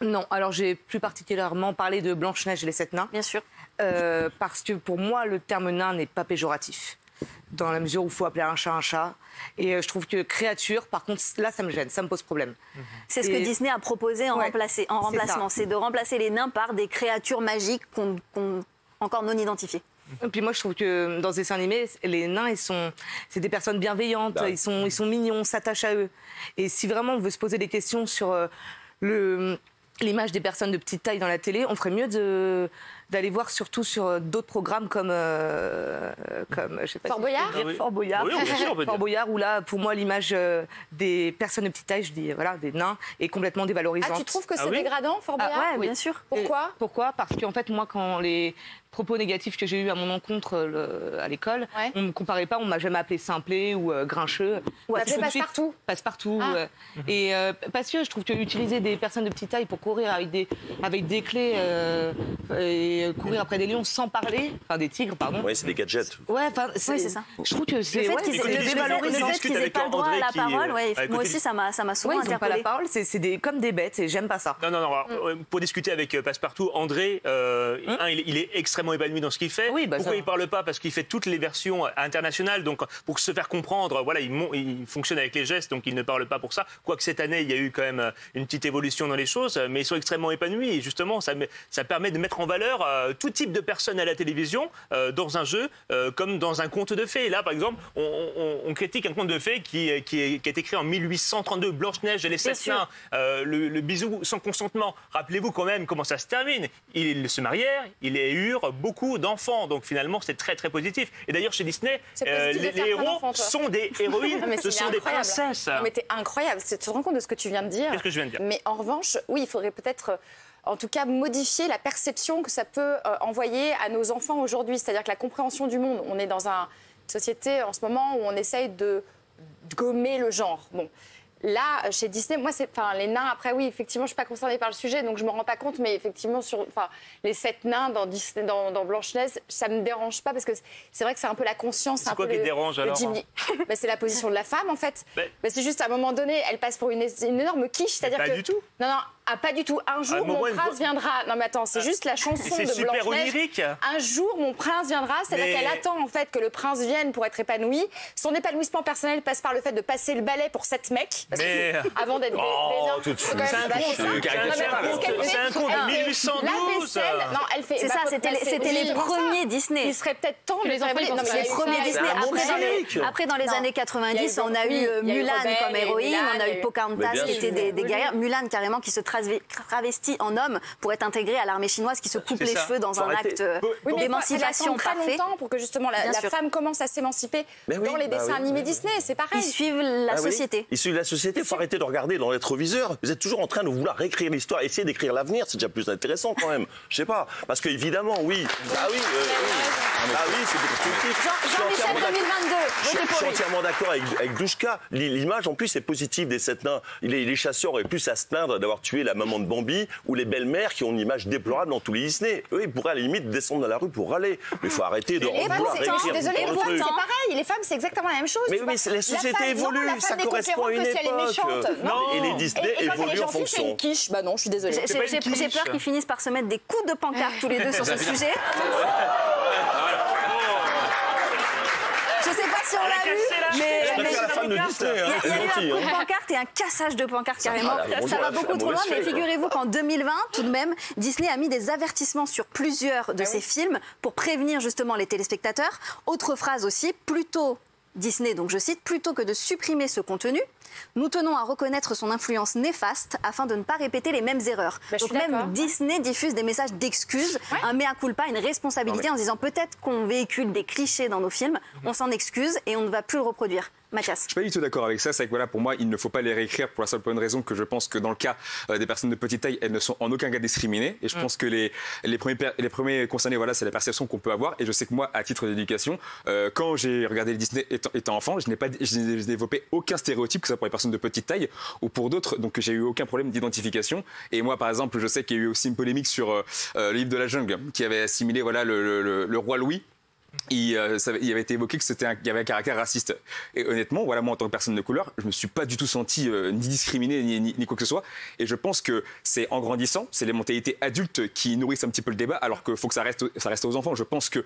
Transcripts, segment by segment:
Non, alors j'ai plus particulièrement parlé de Blanche-Neige et les 7 nains. Bien sûr. Parce que pour moi, le terme nain n'est pas péjoratif. Dans la mesure où il faut appeler un chat un chat. Et je trouve que créature, par contre, là, ça me gêne, ça me pose problème. C'est ce que Disney a proposé en remplacement. C'est de remplacer les nains par des créatures magiques encore non identifiées. Et puis moi, je trouve que dans ce dessin animé, les nains, c'est des personnes bienveillantes, ils sont mignons, on s'attache à eux. Et si vraiment on veut se poser des questions sur l'image des personnes de petite taille dans la télé, on ferait mieux d'aller voir surtout sur d'autres programmes comme je sais pas Fort Boyard. Fort Boyard. Oui, bien sûr, on peut dire. Fort Boyard, où là, pour moi, l'image des personnes de petite taille, je dis voilà, des nains, est complètement dévalorisante. Ah, tu trouves que c'est dégradant, Fort Boyard? Ouais, bien sûr. Pourquoi? Pourquoi? Parce qu'en fait, moi, quand les propos négatifs que j'ai eus à mon encontre à l'école, on ne me comparait pas, on ne m'a jamais appelé simplet ou grincheux. Ou appelé passe-partout. Passe-partout. Et parce que je trouve qu'utiliser des personnes de petite taille pour courir avec des clés et courir après des lions sans parler, enfin des tigres, pardon. Oui, c'est des gadgets. Ouais, c'est ça. Je trouve que c'est le fait qu'ils n'aient pas le droit à la parole, moi aussi, ça m'a souvent ils n'ont pas la interpellée. parole, c'est comme des bêtes et j'aime pas ça. Non. Alors, pour discuter avec Passepartout, André, il est extrêmement épanoui dans ce qu'il fait. Pourquoi il ne parle pas? Parce qu'il fait toutes les versions internationales. Donc, pour se faire comprendre, voilà, il fonctionne avec les gestes, donc il ne parle pas pour ça. Quoique cette année, il y a eu quand même une petite évolution dans les choses, mais ils sont extrêmement épanouis. Et justement, ça permet de mettre en valeur tout type de personnes à la télévision dans un jeu comme dans un conte de fées. Là, par exemple, on critique un conte de fées qui a été créé en 1832, Blanche-Neige et les 7 nains, le bisou sans consentement. Rappelez-vous quand même comment ça se termine. Ils se marièrent, ils eurent beaucoup d'enfants. Donc finalement, c'est très très positif. Et d'ailleurs, chez Disney, les héros sont des héroïnes, ce sont des princesses. Non, mais t'es incroyable. Tu te rends compte de ce que tu viens de dire? Qu'est-ce que je viens de dire? Mais en revanche, oui, il faudrait peut-être... en tout cas, modifier la perception que ça peut envoyer à nos enfants aujourd'hui. C'est-à-dire que la compréhension du monde, on est dans une société en ce moment où on essaye de gommer le genre. Bon. Là, chez Disney, moi, les nains, après, oui, effectivement, je ne suis pas concernée par le sujet, donc je ne me rends pas compte, mais effectivement, les 7 nains dans Blanche-Neige, ça ne me dérange pas, parce que c'est vrai que c'est un peu la conscience. C'est quoi qui te dérange, alors? C'est la position de la femme, en fait. C'est juste, à un moment donné, elle passe pour une énorme quiche, c'est-à-dire que... Pas du tout. Non, pas du tout. Un jour, mon prince viendra. Non, mais attends, c'est juste la chanson de Blanche-Neige. C'est super onirique. Un jour, mon prince viendra. C'est-à-dire qu'elle attend, en fait, que le prince vienne pour être épanoui. Son épanouissement personnel passe par le fait de passer le balai pour 7 mecs. Avant d'être tout de suite. C'est un conte de 1812. Non, elle fait... C'est ça, c'était les premiers Disney. Il serait peut-être temps que les enfants... Les premiers Disney. Après, dans les années 90, on a eu Mulan comme héroïne. On a eu Pocahontas qui était des guerrières. Mulan, carrément, qui se travestit en homme pour être intégrée à l'armée chinoise, qui se coupe les cheveux dans un acte d'émancipation parfait. Très longtemps pour que justement la femme commence à s'émanciper dans les dessins animés Disney, c'est pareil. Ils suivent la société. Ils suivent la société, il faut arrêter de regarder dans le rétroviseur. Vous êtes toujours en train de vouloir réécrire l'histoire, essayer d'écrire l'avenir, c'est déjà plus intéressant quand même. Je sais pas, parce que évidemment, oui. C'est constructif. Jean-Michel 2022. Je suis entièrement d'accord avec Douchka. L'image, en plus, est positive des 7 nains. Les chasseurs auraient plus à se plaindre d'avoir tué la maman de Bambi ou les belles-mères qui ont une image déplorable dans tous les Disney. Eux, ils pourraient à la limite descendre dans la rue pour râler. Mais il faut arrêter de vouloir réécrire. Désolée, le truc. c'est pareil. Les femmes, c'est exactement la même chose. Mais les sociétés évoluent, ça correspond à une époque. Et les Disney évoluent en fonction. C'est une quiche. Bah non, je suis désolée. J'ai peur qu'ils finissent par se mettre des coups de pancarte tous les deux sur ce sujet. Je sais pas si on l'a vu, mais il y a eu un coup de pancarte et un cassage de pancarte carrément. Ça va beaucoup trop loin, mais figurez-vous qu'en 2020, tout de même, Disney a mis des avertissements sur plusieurs de ses films pour prévenir justement les téléspectateurs. Autre phrase aussi, plutôt Disney, donc je cite, plutôt que de supprimer ce contenu, nous tenons à reconnaître son influence néfaste afin de ne pas répéter les mêmes erreurs. Donc même Disney diffuse des messages d'excuses, un mea culpa, une responsabilité en disant peut-être qu'on véhicule des clichés dans nos films, on s'en excuse et on ne va plus le reproduire. Mathias. Je ne suis pas du tout d'accord avec ça. C'est que voilà, pour moi, il ne faut pas les réécrire pour la simple bonne raison que je pense que dans le cas des personnes de petite taille, elles ne sont en aucun cas discriminées. Et je pense que les premiers concernés, voilà, c'est la perception qu'on peut avoir. Et je sais que moi, à titre d'éducation, quand j'ai regardé le Disney étant enfant, je n'ai développé aucun stéréotype, que ce soit pour les personnes de petite taille ou pour d'autres. Donc j'ai eu aucun problème d'identification. Et moi, par exemple, je sais qu'il y a eu aussi une polémique sur le livre de la jungle qui avait assimilé voilà, le roi Louis il avait été évoqué qu'il y avait un caractère raciste. Et honnêtement, voilà, moi en tant que personne de couleur, je me suis pas du tout senti ni discriminé ni quoi que ce soit. Et je pense que c'est en grandissant, c'est les mentalités adultes qui nourrissent un petit peu le débat, alors qu'il faut que ça reste aux enfants. Je pense que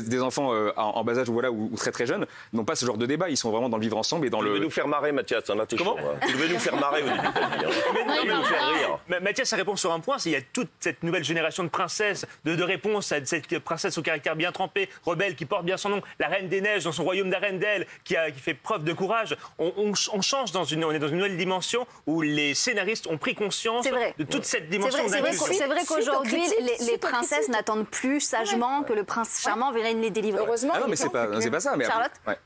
des enfants en bas âge ou très très jeunes n'ont pas ce genre de débat. Ils sont vraiment dans le vivre ensemble et dans le. Vous devez nous faire marrer, Mathias. Comment ? Vous devez nous faire marrer au début de ta vie. Vous devez nous faire rire. Mathias, ça répond sur un point. Il y a toute cette nouvelle génération de princesses, de réponses à cette princesse au caractère bien trempé, rebelle, qui porte bien son nom, la Reine des Neiges dans son royaume d'Arendelle, qui fait preuve de courage. On change on est dans une nouvelle dimension où les scénaristes ont pris conscience de toute cette dimension d'inclusion. C'est vrai qu'aujourd'hui, les princesses n'attendent plus sagement que le prince charmant vienne les délivrer. Heureusement. Ah non, mais c'est pas ça. Mais Charlotte. Ouais.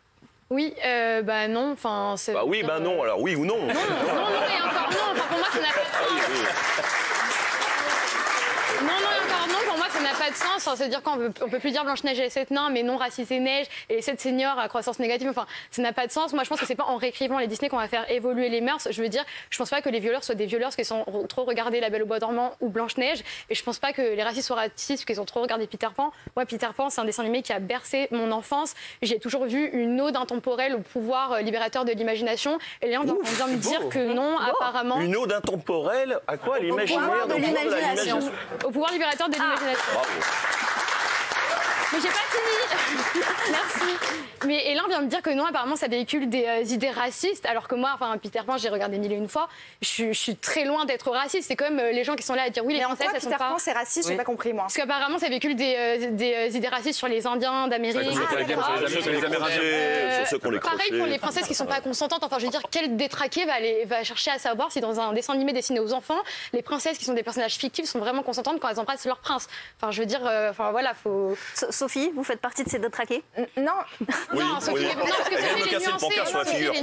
Oui, non. Enfin, oui, non. Alors oui ou non. Non, et encore non. Enfin, pour moi, ça n'a pas de sens. Non, et encore non. Pour moi, ça n'a pas de sens. Enfin, c'est-à-dire qu'on peut plus dire Blanche-Neige et les 7 nains, mais non Raciste et Neige et les 7 seniors à croissance négative. Enfin, ça n'a pas de sens. Moi, je pense que c'est pas en réécrivant les Disney qu'on va faire évoluer les mœurs. Je veux dire, je pense pas que les violeurs soient des violeurs parce qu'ils sont trop regardés La Belle au Bois dormant ou Blanche-Neige. Et je pense pas que les racistes soient racistes parce qu'ils ont trop regardé Peter Pan. Moi, Peter Pan, c'est un dessin animé qui a bercé mon enfance. J'ai toujours vu une ode intemporelle au pouvoir libérateur de l'imagination. Et là, on vient me dire que non, apparemment. Une ode intemporelle à quoi? L'imaginaire de l'imagination. Au pouvoir libérateur de l'imagination. Bravo. Mais j'ai pas fini. Merci. Mais Hélène vient me dire que non, apparemment, ça véhicule des idées racistes. Alors que moi, enfin, Peter Pan, j'ai regardé 1001 fois. Je suis très loin d'être raciste. C'est comme les gens qui sont là à dire oui, les princesses, elles sont pas. Peter Pan, c'est raciste, j'ai pas compris moi. Parce qu'apparemment, ça véhicule des idées racistes sur les Indiens d'Amérique. Sur les Amérindiens, sur ceux qu'on les pareil pour les princesses qui sont pas consentantes. Enfin, je veux dire, quel détraqué va chercher à savoir si dans un dessin animé destiné aux enfants, les princesses qui sont des personnages fictifs sont vraiment consentantes quand elles embrassent leur prince. Enfin, je veux dire, voilà, faut. Sophie, vous faites partie de ces détraqués? Non. Oui, non, Sophie, non, parce que elle vient de me casser le pancart sur la figure.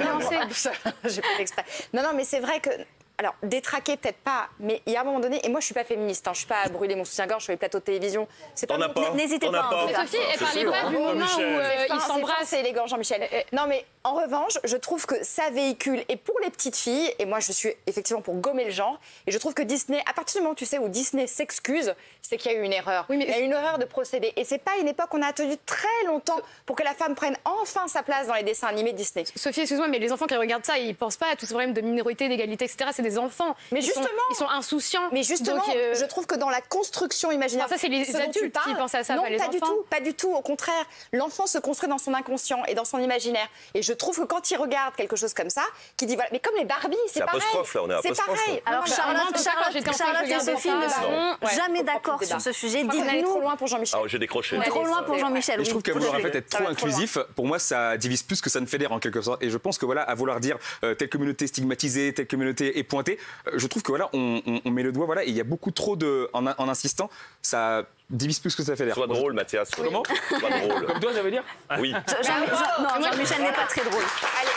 J'ai pas fait exprès. Non, mais c'est vrai que. Alors, détraquer, peut-être pas, mais il y a un moment donné, et moi je suis pas féministe, je suis pas à brûler mon soutien-gorge sur les plateaux de télévision. C'est pas. N'hésitez pas. Sophie, elle parlait pas du moment où ils s'embrassent. C'est élégant, Jean-Michel. Non, mais en revanche, je trouve que ça véhicule, et pour les petites filles, et moi je suis effectivement pour gommer le genre, et je trouve que Disney, à partir du moment, tu sais, où Disney s'excuse, c'est qu'il y a eu une erreur. Oui, mais il y a eu une erreur de procédé. Et c'est pas une époque qu'on a attendu très longtemps pour que la femme prenne enfin sa place dans les dessins animés Disney. Sophie, excuse-moi, mais les enfants qui regardent ça, ils pensent pas à tous ces problèmes de minorité, d'égalité, etc. C'est des enfants. Mais justement, ils sont insouciants. Mais justement, donc, je trouve que dans la construction imaginaire, ça c'est les adultes qui pensent à ça, non, pas les enfants. Pas du tout. Au contraire, l'enfant se construit dans son inconscient et dans son imaginaire. Et je trouve que quand il regarde quelque chose comme ça, qui dit voilà, mais comme les Barbies, c'est pareil. Là, on est c'est pareil. Alors Charlotte et Sophie ne seront jamais d'accord sur ce sujet. Dites-nous trop loin pour Jean-Michel. J'ai décroché. Trop loin pour Jean-Michel. Je trouve qu'à vouloir en fait être trop inclusif, pour moi, ça divise plus que ça ne fédère en quelque sorte. Et je pense que voilà, à vouloir dire telle communauté stigmatisée, telle communauté est pointée, je trouve que voilà, on met le doigt, voilà, et il y a beaucoup trop de, en insistant, ça divise plus que ça fédère. Sois drôle, Mathias. Comment? Sois drôle. Comme toi, ça veut dire? Oui. Non, Jean-Michel n'est pas très drôle. Allez.